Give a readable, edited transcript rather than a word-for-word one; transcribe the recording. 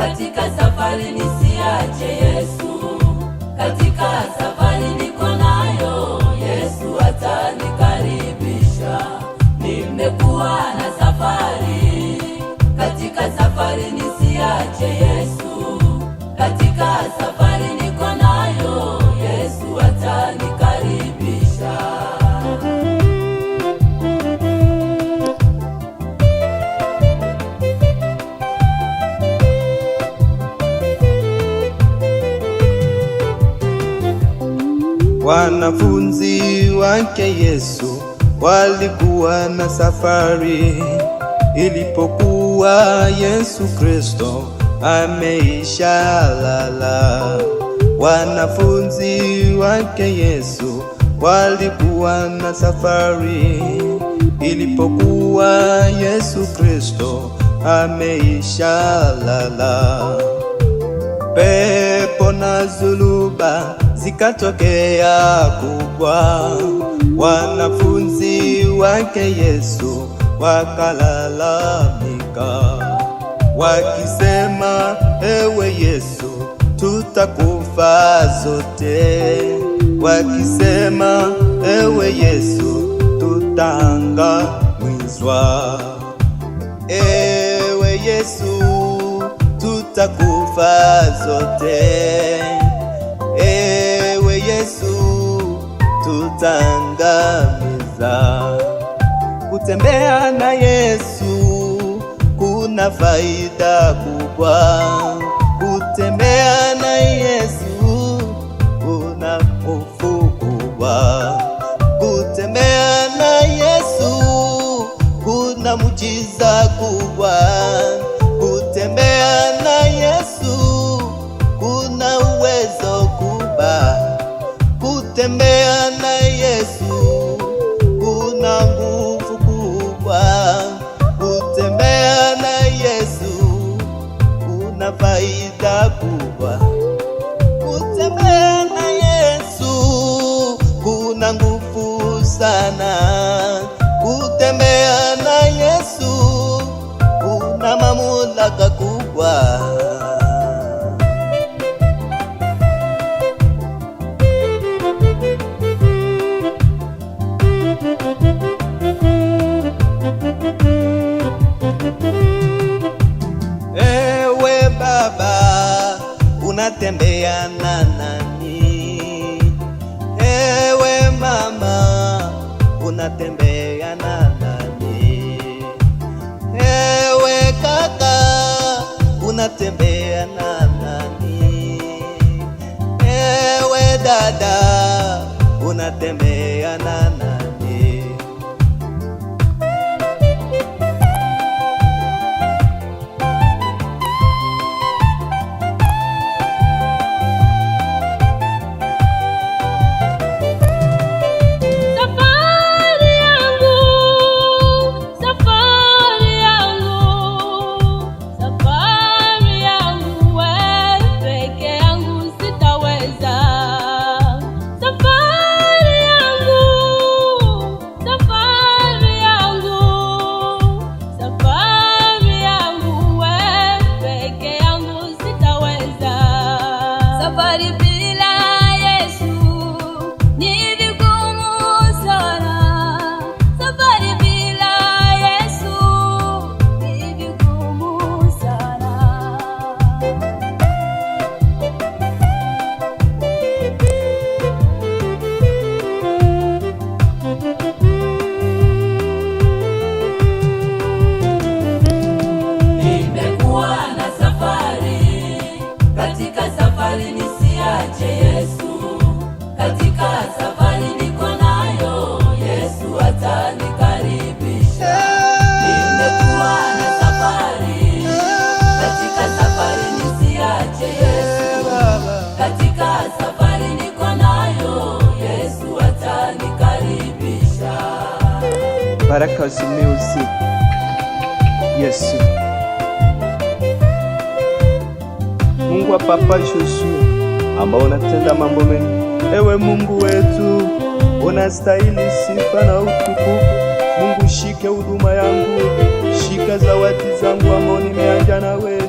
katika safari nisiache Yesu, katika safari niko nayo Yesu atanikaribisha. Nimekuwa na safari, katika safari nisiache Yesu, katika safari niko nayo Yesu atanikaribisha. Wanafunzi wake Yesu walikuwa na safari. Ilipokuwa Yesu Kristo ameisha lala, wanafunzi wake Yesu walikuwa na safari. Ilipokuwa Yesu Kristo ameisha lala, pepo na zuluba zikatokea kubwa. Wanafunzi wake Yesu wakalalamika, wakisema, ewe Yesu, tutakufa zote. Wakisema, ewe Yesu, tutaangamizwa. Ewe Yesu, tutakufa zote. Ewe Yesu, tutaangamiza. Kutembea na Yesu kuna faida kubwa. Kutembea na Yesu kuna hofu kubwa. Kutembea na Yesu kuna muujiza kubwa. Kutembea na Yesu kuna uwezo kubwa. Kutembea na Yesu kuna nguvu kubwa. Kutembea na Yesu kuna faida kubwa. Kutembea na Yesu kuna nguvu sana. Kutembea na Yesu kuna mamlaka kubwa. Ewe Baba, unatembea na nani? Ewe Mama, unatembea na nani? Ewe kaka, unatembea na nani? Ewe dada, unatembea na nani? Baraka Music. Yesu. Mungu wa Papa Josu, ambao unatenda mambo mengi. Ewe Mungu wetu, unastahili sifa na utukufu. Mungu, shike huduma yangu, shika zawadi zangu ambao nimeanja nawe.